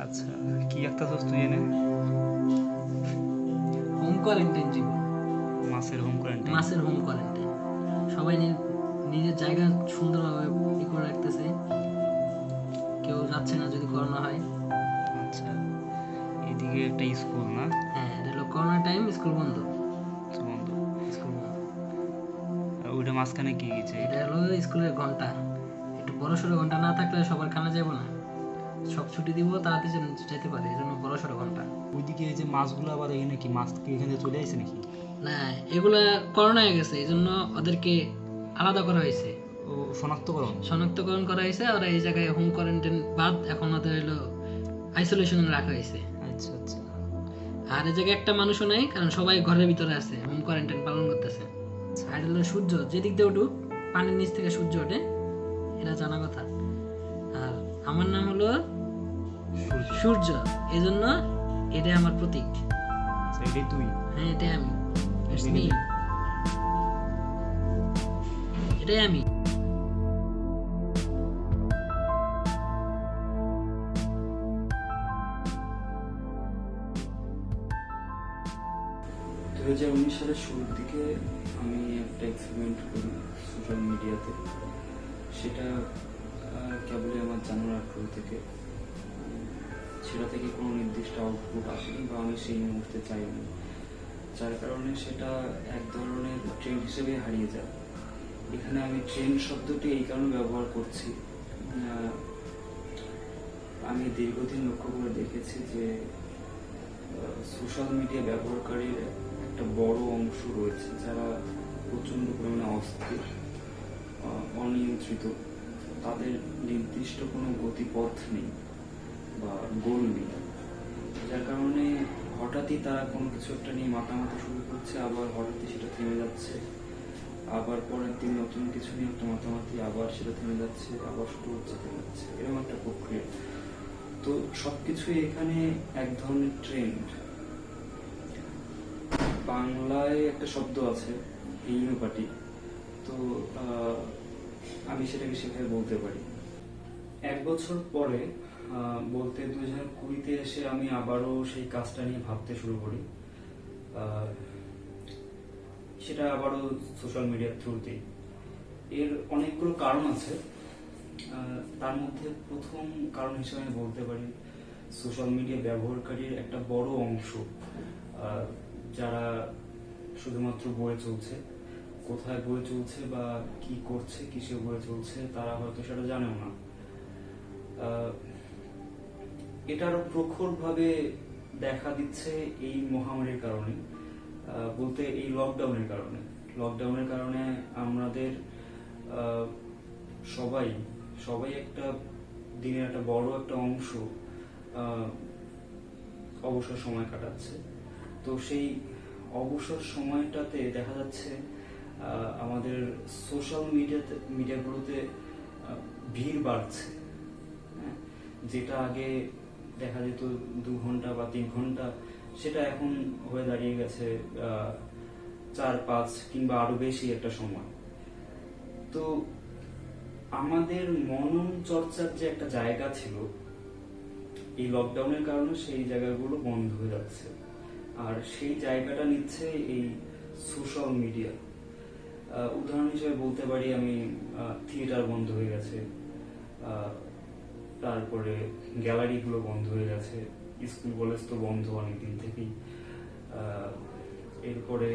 আচ্ছা, কি আঁকতেছস তুই এনে? হোম কোয়ারেন্টাইন জীবন, মাছের হোম কোয়ারেন্টাইন। মাসের হোম কোয়ারেন্টাইন। সবাই নিজের জায়গা সুন্দরভাবে করে রাখতেছে, কেউ যাচ্ছে না যদি করোনা হয়। আচ্ছা, এদিকে একটা স্কুল না? হ্যাঁ, এটা হলো করোনা টাইম, স্কুল বন্ধ। বন্ধ। স্কুল বন্ধ। আর ওইটা মাঝখানে কি গেছে? এটা হলো স্কুলের ঘন্টা। একটু বড় সড়ো ঘন্টা না থাকলে সবার খানা যাবো না, সব ছুটি দিব তাড়াতাড়ি যেন যেতে পারে, এই জন্য বড় সড়ো ঘন্টা। ওইদিকে এই যে মাছগুলো আবার এখানে কি মাছ কি এখানে চলে আসছে নাকি? না, এগুলা করোনা হয়ে গেছে, এই জন্য ওদেরকে আলাদা করা হয়েছে, ও শনাক্তকরণ। শনাক্তকরণ করা হয়েছে। ওরা এই জায়গায় হোম কোয়ারেন্টাইন বাদ এখন ওদের হলো আইসোলেশনে রাখা হয়েছে। আচ্ছা আচ্ছা। আর এই জায়গায় একটা মানুষও নাই, কারণ সবাই ঘরের ভিতরে আছে, হোম কোয়ারেন্টাইন পালন করতেছে। আর হলো সূর্য যেদিক দিয়ে উঠুক, পানির নিচ থেকে সূর্য ওঠে, এটা জানা কথা। আর আমার নাম হলো সূর্য, এই জন্য এটাই আমার প্রতীক। আচ্ছা, এটাই তুই? হ্যাঁ, এটাই আমি। It's me. এটাই আমি। সালের শুরুর দিকে আমি একটা এক্সপেরিমেন্ট করি সোশ্যাল মিডিয়াতে। সেটা কেবলই আমার জানার আগ্রহ থেকে, সেটা থেকে কোনো নির্দিষ্ট আউটপুট আসেনি বা আমি সেই মুহূর্তে চাইনি, যার কারণে সেটা এক ধরনের ট্রেন্ড হিসেবে হারিয়ে যায়। এখানে আমি ট্রেন্ড শব্দটি এই কারণে ব্যবহার করছি, আমি দীর্ঘদিন লক্ষ্য করে দেখেছি যে সোশ্যাল মিডিয়া ব্যবহারকারীর একটা বড় অংশ রয়েছে যারা প্রচণ্ড পরিমাণে অস্থির, অনিয়ন্ত্রিত। তাদের নির্দিষ্ট কোনো গতিপথ নেই বা গোল নেই, যার কারণে হঠাৎই তারা কোনো কিছু একটা নিয়ে মাতামাতি শুরু করছে, আবার হঠাৎই সেটা থেমে যাচ্ছে, আবার পরের দিন নতুন কিছু নিয়ে একটা মাতামাতি, আবার সেটা থেমে যাচ্ছে, আবার শুরু হচ্ছে, থেমে যাচ্ছে, এরকম একটা প্রক্রিয়া। তো সবকিছুই এখানে এক ধরনের ট্রেন্ড। বাংলায় একটা শব্দ আছে হিমোপাটি, তো আমি সেটাকে সেভাবে বলতে পারি। এক বছর পরে বলতে 2020-তে এসে আমি আবারও সেই কাজটা নিয়ে ভাবতে শুরু করি, সেটা আবারও সোশ্যাল মিডিয়ার থ্রুতেই। এর অনেকগুলো কারণ আছে, তার মধ্যে প্রথম কারণ হিসেবে আমি বলতে পারি সোশ্যাল মিডিয়া ব্যবহারকারীর একটা বড় অংশ যারা শুধুমাত্র বয়ে চলছে, কোথায় বয়ে চলছে বা কি করছে, কিসে বয়ে চলছে তারা হয়তো সেটা জানেও না। এটা আরো প্রখরভাবে দেখা দিচ্ছে এই মহামারীর কারণে, বলতে এই লকডাউনের কারণে আমাদের সবাই একটা দিনের একটা বড় একটা অংশ অবসর সময় কাটাচ্ছে। তো সেই অবসর সময়টাতে দেখা যাচ্ছে আমাদের সোশ্যাল মিডিয়াগুলোতে ভিড় বাড়ছে। যেটা আগে দেখা যেত 2 ঘন্টা বা 3 ঘন্টা, সেটা এখন হয়ে দাঁড়িয়ে গেছে 4-5 কিংবা আরো বেশি একটা সময়। তো আমাদের মনন চর্চার যে একটা জায়গা ছিল, এই লকডাউনের কারণে সেই জায়গাগুলো বন্ধ হয়ে যাচ্ছে, আর সেই জায়গাটা নিচ্ছে এই সোশ্যাল মিডিয়া। উদাহরণ হিসেবে বলতে পারি আমি থিয়েটার বন্ধ হয়ে গেছে, তারপরে গ্যালারিগুলো বন্ধ হয়ে গেছে, স্কুল কলেজ তো বন্ধ অনেকদিন থেকেই, এরপরে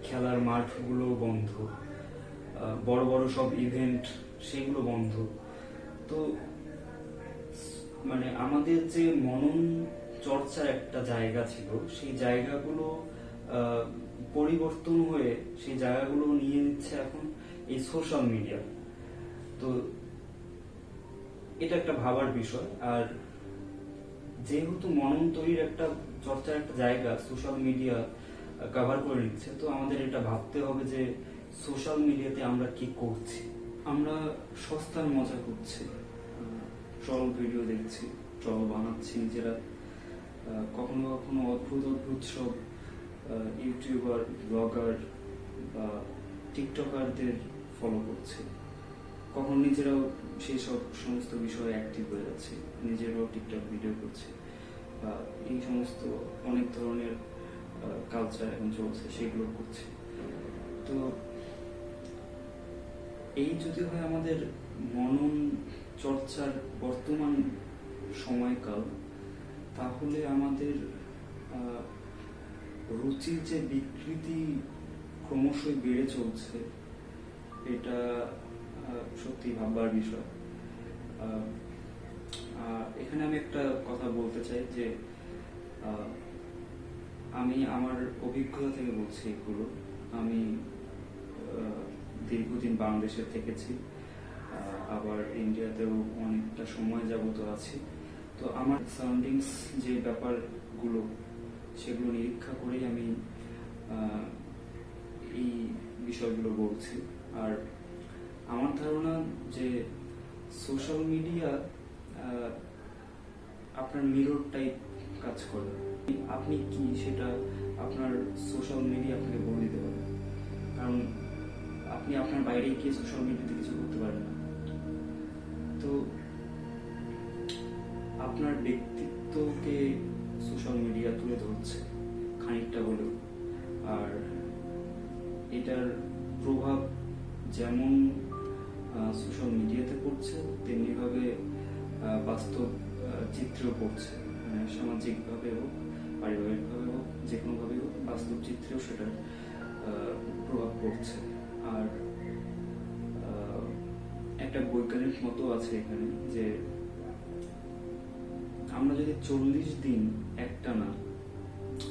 খেলার মাঠগুলো বন্ধ, বড় বড় সব ইভেন্ট সেগুলো বন্ধ। তো মানে আমাদের যে মনন চর্চার একটা জায়গা ছিল, সেই জায়গাগুলো পরিবর্তন হয়ে সেই জায়গাগুলো নিয়ে নিচ্ছে এখন এই সোশ্যাল মিডিয়া। তো এটা একটা ভাবার বিষয়। আর যেহেতু মনন তৈরির একটা চর্চার একটা জায়গা সোশ্যাল মিডিয়া কভার করে নিচ্ছে, তো আমাদের এটা ভাবতে হবে যে সোশ্যাল মিডিয়াতে আমরা কি করছি। আমরা সস্তার মজা করছি, ট্রল ভিডিও দেখছি, ট্রল বানাচ্ছি নিজেরা, কখনো কখনো অদ্ভুত সব ইউটিউবার, ব্লগার বা টিকটকারদের ফলো করছি, কখন নিজেরাও সেই সব সমস্ত বিষয়ে অ্যাক্টিভ হয়ে যাচ্ছে, নিজেরাও টিকটক ভিডিও করছে বা এই সমস্ত অনেক ধরনের কালচার এখন চলছে সেগুলো করছে। তো এই যদি হয় আমাদের মনন চর্চার বর্তমান সময়কাল, তাহলে আমাদের রুচির যে বিকৃতি ক্রমশই বেড়ে চলছে, এটা সত্যি ভাববার বিষয়। এখানে আমি একটা কথা বলতে চাই যে আমি আমার অভিজ্ঞতা থেকে বলছি এগুলো। আমি দীর্ঘদিন বাংলাদেশে থেকেছি, আবার ইন্ডিয়াতেও অনেকটা সময় যাবত আছি। তো আমার সারাউন্ডিংস যে ব্যাপারগুলো সেগুলো নিরীক্ষা করেই আমি এই বিষয়গুলো বলছি। আর আমার ধারণা যে সোশ্যাল মিডিয়া আপনার মিরর টাইপ কাজ করে। আপনি কি সেটা আপনার সোশ্যাল মিডিয়া আপনাকে বলে দিতে পারে, কারণ আপনি আপনার বাইরে গিয়ে সোশ্যাল মিডিয়াতে কিছু করতে পারেন না। তো আপনার ব্যক্তিত্বকে সোশ্যাল মিডিয়া তুলে ধরছে খানিকটা হলেও, আর এটার প্রভাব যেমন সোশ্যাল মিডিয়াতে পড়ছে তেমনি ভাবে বাস্তব চিত্রেও পড়ছে, মানে সামাজিকভাবে হোক, পারিবারিকভাবে হোক, যে কোনোভাবে হোক, বাস্তব চিত্রেও সেটার প্রভাব পড়ছে। আর একটা বৈজ্ঞানিক মতো আছে এখানে যে আমরা যদি 40 দিন একটানা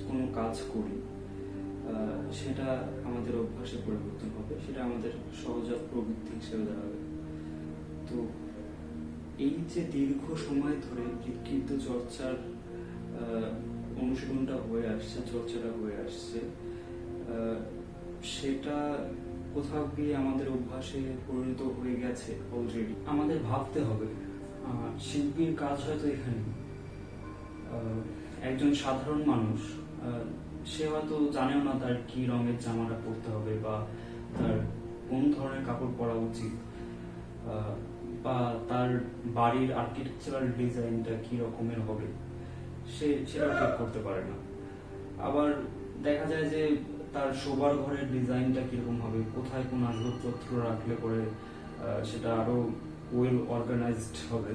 কোনো কাজ করি, সেটা আমাদের অভ্যাসে পরিবর্তন হবে, সেটা আমাদের সহজাত প্রবৃত্তি হিসেবে দাঁড়াবে। তো এই যে দীর্ঘ সময় ধরে বিকৃত চর্চার অনুশীলনটা হয়ে আসছে, চর্চাটা হয়ে আসছে, সেটা কোথাও গিয়ে আমাদের অভ্যাসে পরিণত হয়ে গেছে অলরেডি। আমাদের ভাবতে হবে, শিল্পীর কাজ হয়তো এখানে একজন সাধারণ মানুষ, সে হয়তো জানেও না তার কি রঙের জামাটা পরতে হবে বা তার কোন ধরনের কাপড় পরা উচিত, বা তার বাড়ির আর্কিটেকচারাল ডিজাইনটা কি রকমের হবে সে সেটা ঠিক করতে পারে না। আবার দেখা যায় যে তার শোবার ঘরের ডিজাইনটা কিরকম হবে, কোথায় কোন আসবাবপত্র রাখলে পরে সেটা আরো ওয়েল অর্গানাইজড হবে,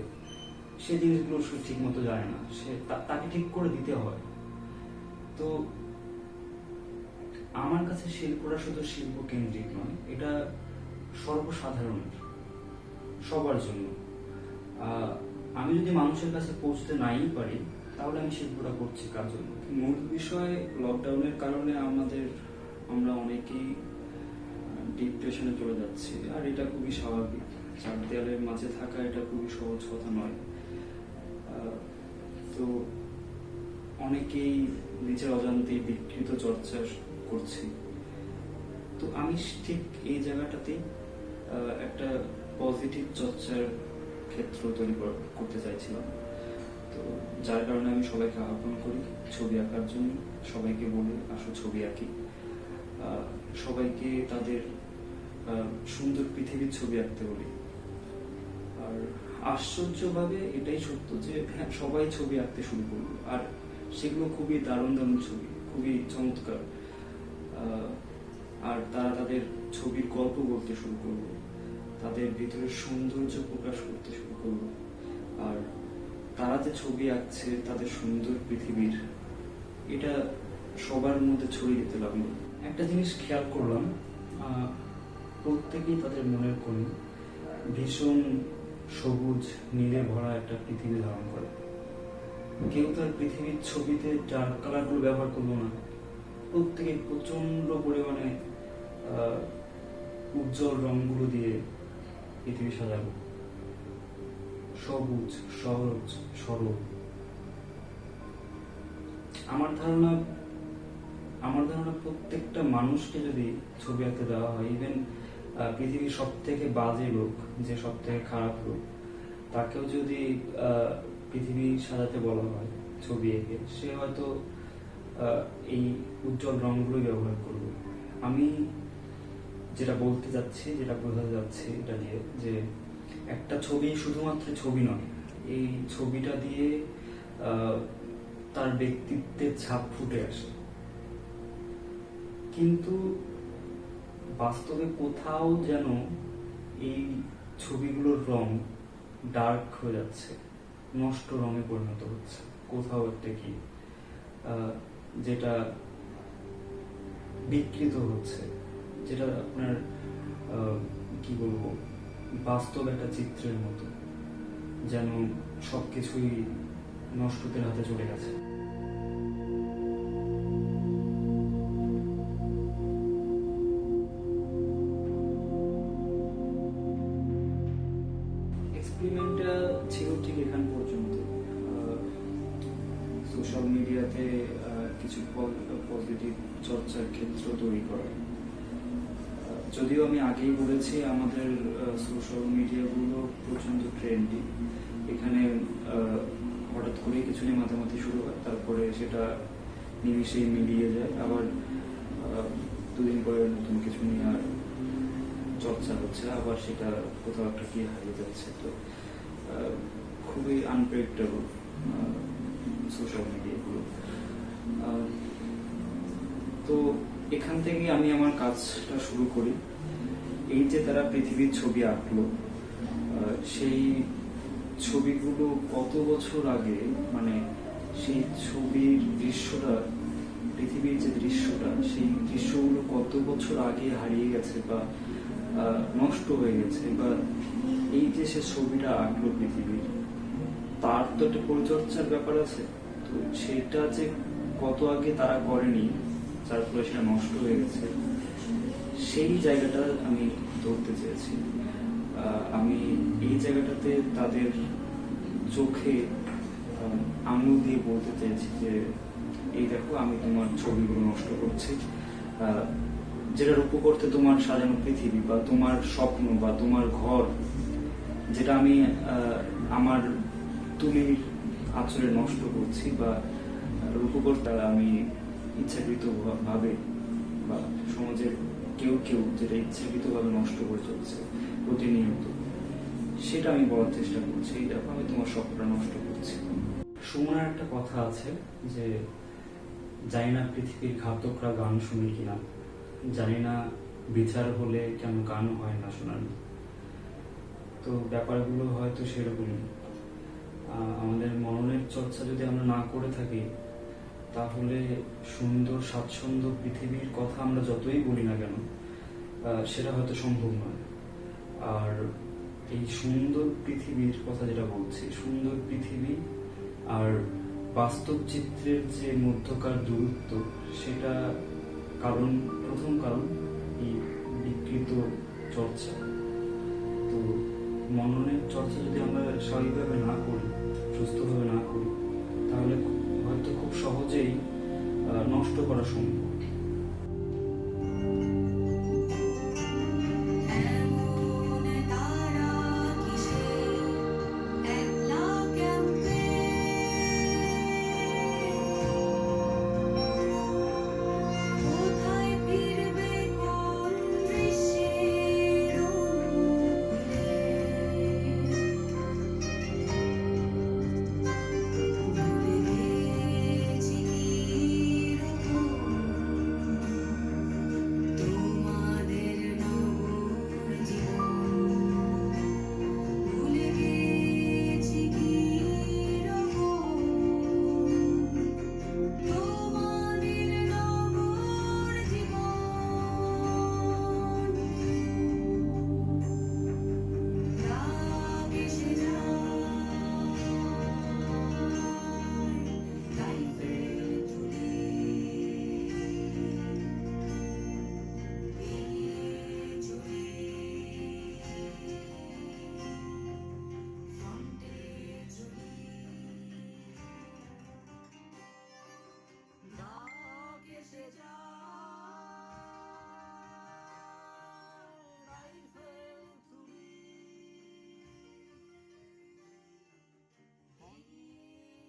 সেই জিনিসগুলো সে ঠিক মতো জানে না, সে তাকে ঠিক করে দিতে হয়। তো আমার কাছে শিল্পটা শুধু শিল্প কেন্দ্রিক নয়, এটা সর্বসাধারণের, সবার জন্য। আমি যদি মানুষের কাছে পৌঁছতে নাই পারি, তাহলে আমি শিল্পটা করছি কার জন্য? মূল বিষয়, লকডাউনের কারণে আমরা অনেকেই ডিপ্রেশনে চলে যাচ্ছি, আর এটা খুবই স্বাভাবিক। চার দেয়ালের মাঝে থাকা এটা খুবই সহজ কথা নয়। তো অনেকেই নিজের অজান্তেই বিকৃত চর্চা করছি। তো আমি ঠিক এই জায়গাটাতে একটা পজিটিভ চর্চার ক্ষেত্র তৈরি করতে চাইছিলাম। তো যার কারণে আমি সবাইকে আহ্বান করি ছবি আঁকার জন্য, সবাইকে বলি আসো ছবি আঁকি, সবাইকে তাদের সুন্দর পৃথিবীর ছবি আঁকতে বলি। আর আশ্চর্যভাবে এটাই সত্য যে হ্যাঁ, সবাই ছবি আঁকতে শুরু করলো, আর সেগুলো খুবই দারুণ দারুণ ছবি, খুবই চমৎকার। আর তারা তাদের ছবির গল্প বলতে শুরু করলো, তাদের ভিতরে সৌন্দর্য প্রকাশ করতে শুরু করলো। আর তারা যে ছবি আঁকছে তাদের সুন্দর পৃথিবীর, এটা সবার মধ্যে ছড়িয়ে দিতে লাগলো। একটা জিনিস খেয়াল করলাম, প্রত্যেকেই তাদের মনের কোণে ভীষণ সবুজ নীলে ভরা একটা পৃথিবী ধারণ করে। কেউ তার পৃথিবীর ছবিতে ডার্ক কালার গুলো ব্যবহার করলো না, প্রত্যেকে প্রচন্ড পরিমাণে উজ্জ্বল রংগুলো দিয়ে পৃথিবী সাজাবো, সবুজ, সহজ, সরল। আমার ধারণা প্রত্যেকটা মানুষকে যদি ছবি আঁকতে দেওয়া হয়, ইভেন পৃথিবীর সব থেকে বাজে লোক, যে সব থেকে খারাপ লোক, তাকেও যদি পৃথিবী সাজাতে বলা হয় ছবি এঁকে, সে হয়তো এই উজ্জ্বল রংগুলোই ব্যবহার করবে। আমি যেটা বলতে যাচ্ছি, যেটা বোঝাতে যাচ্ছি এটা দিয়ে, যে একটা ছবি শুধুমাত্র ছবি নয়, এই ছবিটা দিয়ে তার ব্যক্তিত্বের ছাপ ফুটে আসে, কিন্তু বাস্তবে কোথাও যেন এই ছবিগুলোর রং ডার্ক হয়ে যাচ্ছে, নষ্ট রঙে পরিণত হচ্ছে কোথাও একটা কি, যেটা বিকৃত হচ্ছে, যেটা আপনার কি বলবো, বাস্তব একটা চিত্রের মতো, যেন সবকিছুই নষ্টদের হাতে চলে গেছে। এক্সপেরিমেন্টটা ছিল ঠিক এখান পর্যন্ত। সোশ্যাল মিডিয়াতে কিছু পজিটিভ চর্চার ক্ষেত্র তৈরি করা। যদিও আমি আগেই বলেছি আমাদের সোশ্যাল মিডিয়াগুলো প্রচন্ড ট্রেন্ডি, এখানে হঠাৎ করে কিছু নিয়ে মাতামাতি শুরু হয়, তারপরে সেটা নিমিশেই মিলিয়ে যায়, আবার দুদিন পরে নতুন কিছু নিয়ে আর চর্চা হচ্ছে, আবার সেটা কোথাও একটা কি হারিয়ে যাচ্ছে। তো খুবই আনপ্রেডিক্টেবল সোশ্যাল মিডিয়াগুলো। তো এখান থেকে আমি আমার কাজটা শুরু করি। এই যে তারা পৃথিবীর ছবি আঁকলো, সেই ছবিগুলো কত বছর আগে, মানে সেই ছবির দৃশ্যটা, পৃথিবীর যে দৃশ্যটা, সেই দৃশ্যগুলো কত বছর আগে হারিয়ে গেছে বা নষ্ট হয়ে গেছে, বা এই যে সে ছবিটা আঁকলো পৃথিবীর, তার তো একটা পরিচর্যার ব্যাপার আছে। তো সেটা যে কত আগে তারা করেনি, যার ফলে সেটা নষ্ট হয়ে গেছে, সেই জায়গাটা আমি ধরতে চেয়েছি। আমি এই জায়গাটাতে তাদের চোখে আঙুল দিয়ে বলতে চেয়েছি যে এই দেখো, আমি তোমার ছবিগুলো নষ্ট করছি, যেটা রূপ করতে তোমার সাজানো পৃথিবী বা তোমার স্বপ্ন বা তোমার ঘর, যেটা আমি আমার তুলির আঁচড়ে নষ্ট করছি বা রূপ করতে আমি ইচ্ছাকৃত ভাবে বা সমাজের কেউ কেউ যেটা ইচ্ছাকৃত ভাবে নষ্ট করে চলছে প্রতিনিয়ত, সেটা আমি বলার চেষ্টা করছি। দেখো, আমি তোমার স্বপ্নটা নষ্ট করছি। সুমনের একটা কথা আছে যে, জানি না পৃথিবীর ঘাতকরা গান শুনি কিনা, জানি না বিচার হলে কেন গান হয় না শোনার। তো ব্যাপারগুলো হয়তো সেরকমই। আমাদের মননের চর্চা যদি আমরা না করে থাকি, তাহলে সুন্দর স্বাচ্ছন্দ্য পৃথিবীর কথা আমরা যতই বলি না কেন, সেটা হয়তো সম্ভব নয়। আর এই সুন্দর পৃথিবীর কথা যেটা বলছি, সুন্দর পৃথিবী আর বাস্তব চিত্রের যে মধ্যকার দূরত্ব, সেটা প্রথম কারণ এই বিকৃত চর্চা। তো মননের চর্চা যদি আমরা স্বাভাবিকভাবে না করি, সুস্থভাবে না করি, তাহলে হয়তো খুব সহজেই নষ্ট করা সম্ভব।